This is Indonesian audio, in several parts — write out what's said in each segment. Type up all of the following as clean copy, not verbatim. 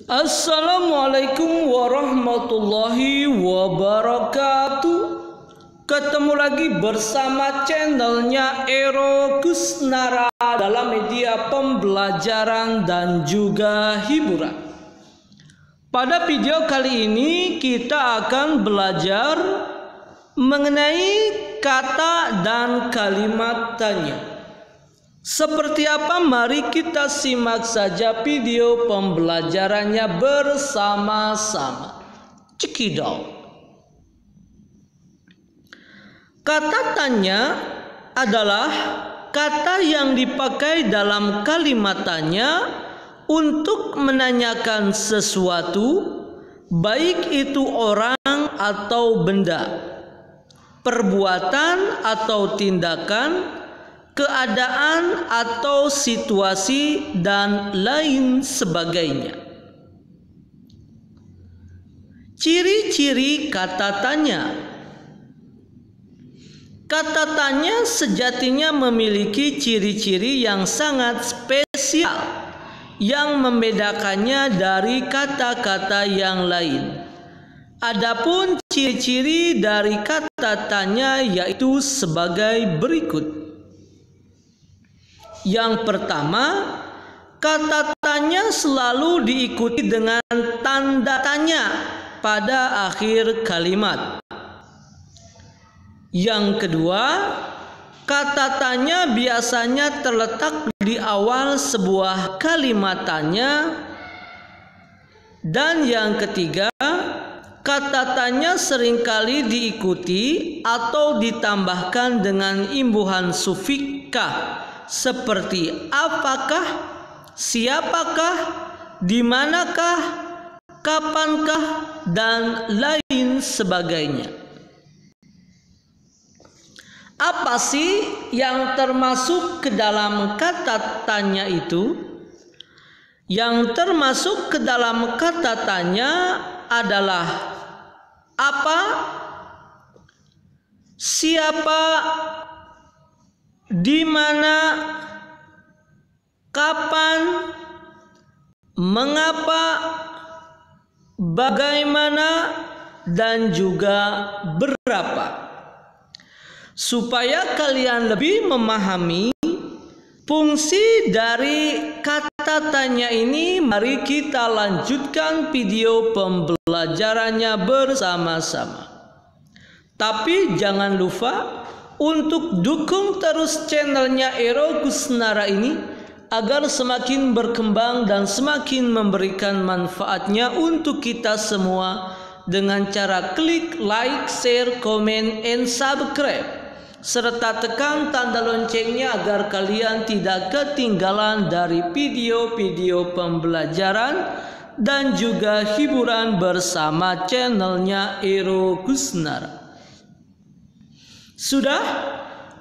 Assalamualaikum warahmatullahi wabarakatuh. Ketemu lagi bersama channelnya Ero Kusnara dalam media pembelajaran dan juga hiburan. Pada video kali ini kita akan belajar mengenai kata dan kalimat tanya. Seperti apa? Mari kita simak saja video pembelajarannya bersama-sama. Cekidot. Kata tanya adalah kata yang dipakai dalam kalimat tanya untuk menanyakan sesuatu, baik itu orang atau benda, perbuatan atau tindakan, keadaan atau situasi, dan lain sebagainya. Ciri-ciri kata tanya. Kata tanya sejatinya memiliki ciri-ciri yang sangat spesial yang membedakannya dari kata-kata yang lain. Adapun ciri-ciri dari kata tanya yaitu sebagai berikut. Yang pertama, kata tanya selalu diikuti dengan tanda tanya pada akhir kalimat. Yang kedua, kata tanya biasanya terletak di awal sebuah kalimat tanya. Dan yang ketiga, kata tanya seringkali diikuti atau ditambahkan dengan imbuhan sufiks seperti apakah, siapakah, dimanakah, kapankah, dan lain sebagainya. Apa sih yang termasuk ke dalam kata tanya itu? Yang termasuk ke dalam kata tanya adalah apa, siapa, di mana, kapan, mengapa, bagaimana, dan juga berapa. Supaya kalian lebih memahami fungsi dari kata tanya ini, mari kita lanjutkan video pembelajarannya bersama-sama. Tapi jangan lupa untuk dukung terus channelnya Ero Kusnara ini agar semakin berkembang dan semakin memberikan manfaatnya untuk kita semua dengan cara klik like, share, komen, and subscribe, serta tekan tanda loncengnya agar kalian tidak ketinggalan dari video-video pembelajaran dan juga hiburan bersama channelnya Ero Kusnara. Sudah?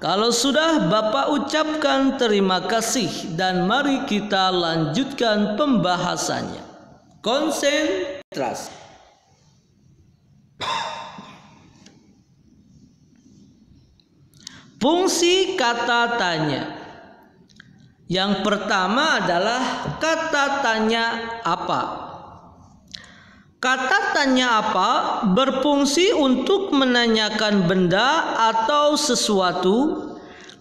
Kalau sudah, Bapak ucapkan terima kasih dan mari kita lanjutkan pembahasannya. Konsentrasi. Fungsi kata tanya. Yang pertama adalah kata tanya apa. Kata tanya apa berfungsi untuk menanyakan benda atau sesuatu,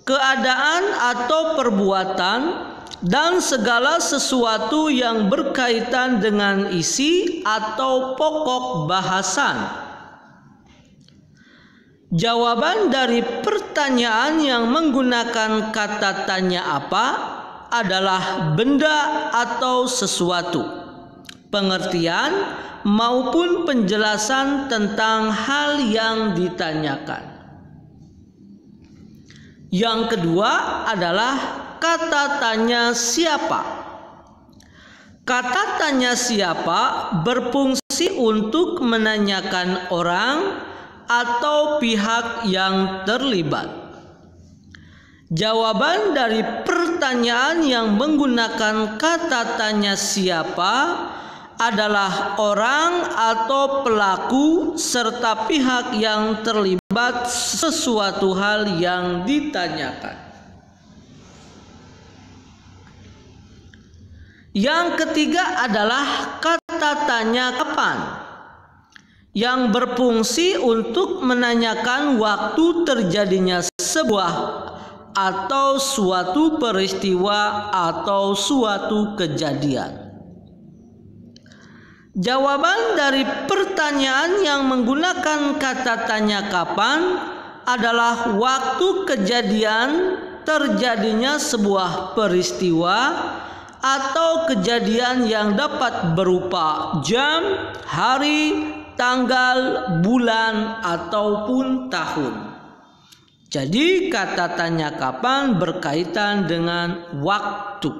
keadaan atau perbuatan, dan segala sesuatu yang berkaitan dengan isi atau pokok bahasan. Jawaban dari pertanyaan yang menggunakan kata tanya apa adalah benda atau sesuatu, pengertian maupun penjelasan tentang hal yang ditanyakan. Yang kedua adalah kata tanya siapa. Kata tanya siapa berfungsi untuk menanyakan orang atau pihak yang terlibat. Jawaban dari pertanyaan yang menggunakan kata tanya siapa adalah orang atau pelaku serta pihak yang terlibat sesuatu hal yang ditanyakan. Yang ketiga adalah kata kata tanya kapan yang berfungsi untuk menanyakan waktu terjadinya sebuah atau suatu peristiwa atau suatu kejadian. Jawaban dari pertanyaan yang menggunakan kata tanya kapan adalah waktu kejadian terjadinya sebuah peristiwa atau kejadian yang dapat berupa jam, hari, tanggal, bulan, ataupun tahun. Jadi kata tanya kapan berkaitan dengan waktu.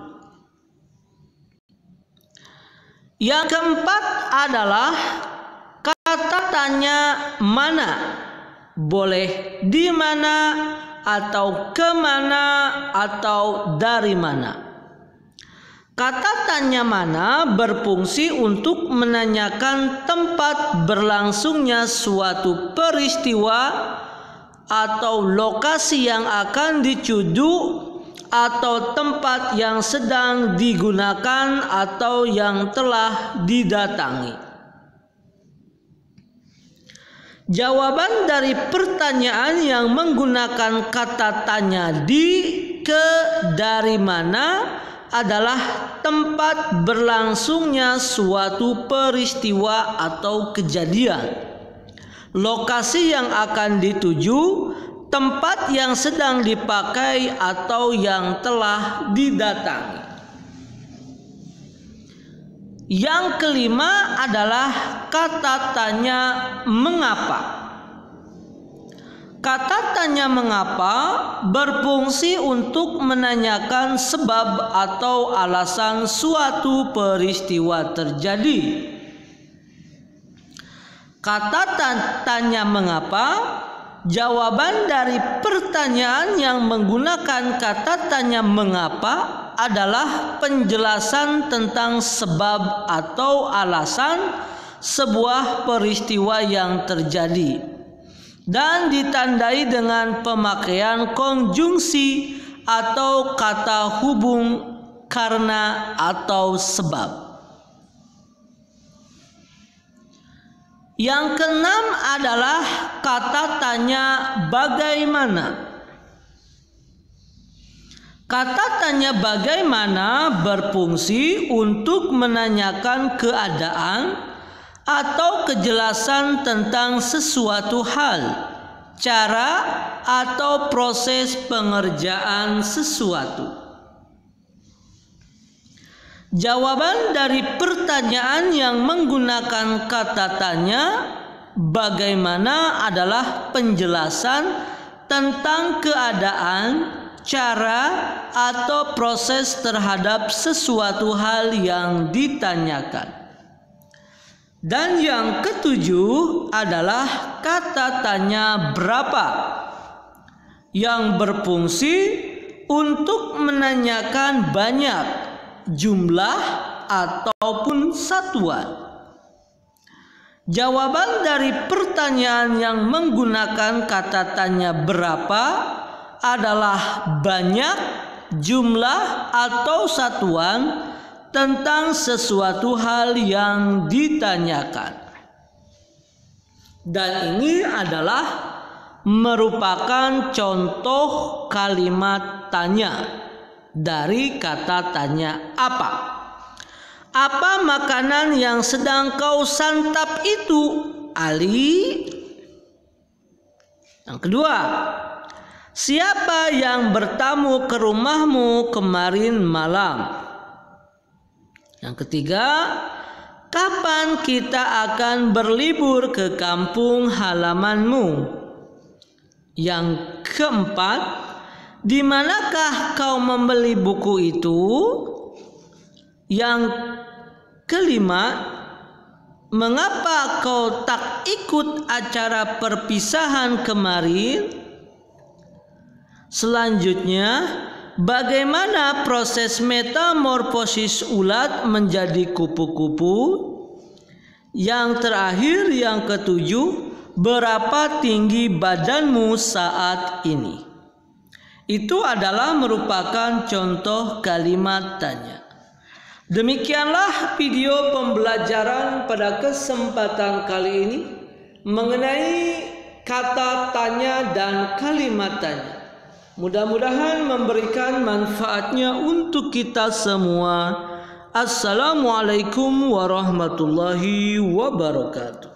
Yang keempat adalah kata tanya mana. Boleh di mana, atau kemana, atau dari mana. Kata tanya mana berfungsi untuk menanyakan tempat berlangsungnya suatu peristiwa atau lokasi yang akan dituju atau tempat yang sedang digunakan atau yang telah didatangi. Jawaban dari pertanyaan yang menggunakan kata tanya di, ke, dari mana adalah tempat berlangsungnya suatu peristiwa atau kejadian, lokasi yang akan dituju, tempat yang sedang dipakai atau yang telah didatangi. Yang kelima adalah kata tanya mengapa. Kata tanya mengapa berfungsi untuk menanyakan sebab atau alasan suatu peristiwa terjadi. Kata tanya mengapa, jawaban dari pertanyaan yang menggunakan kata tanya mengapa adalah penjelasan tentang sebab atau alasan sebuah peristiwa yang terjadi dan ditandai dengan pemakaian konjungsi atau kata hubung karena atau sebab. Yang keenam adalah kata tanya bagaimana. Kata tanya bagaimana berfungsi untuk menanyakan keadaan atau kejelasan tentang sesuatu hal, cara atau proses pengerjaan sesuatu. Jawaban dari pertanyaan yang menggunakan kata tanya bagaimana adalah penjelasan tentang keadaan, cara, atau proses terhadap sesuatu hal yang ditanyakan. Dan yang ketujuh adalah kata tanya berapa yang berfungsi untuk menanyakan banyak, jumlah, ataupun satuan. Jawaban dari pertanyaan yang menggunakan kata tanya berapa adalah banyak, jumlah, atau satuan tentang sesuatu hal yang ditanyakan. Dan ini adalah merupakan contoh kalimat tanya dari kata tanya apa. Apa makanan yang sedang kau santap itu, Ali? Yang kedua, siapa yang bertamu ke rumahmu kemarin malam? Yang ketiga, kapan kita akan berlibur ke kampung halamanmu? Yang keempat, di manakah kau membeli buku itu? Yang kelima, mengapa kau tak ikut acara perpisahan kemarin? Selanjutnya, bagaimana proses metamorfosis ulat menjadi kupu-kupu? Yang terakhir, yang ketujuh, berapa tinggi badanmu saat ini? Itu adalah merupakan contoh kalimat tanya. Demikianlah video pembelajaran pada kesempatan kali ini mengenai kata tanya dan kalimat tanya. Mudah-mudahan memberikan manfaatnya untuk kita semua. Assalamualaikum warahmatullahi wabarakatuh.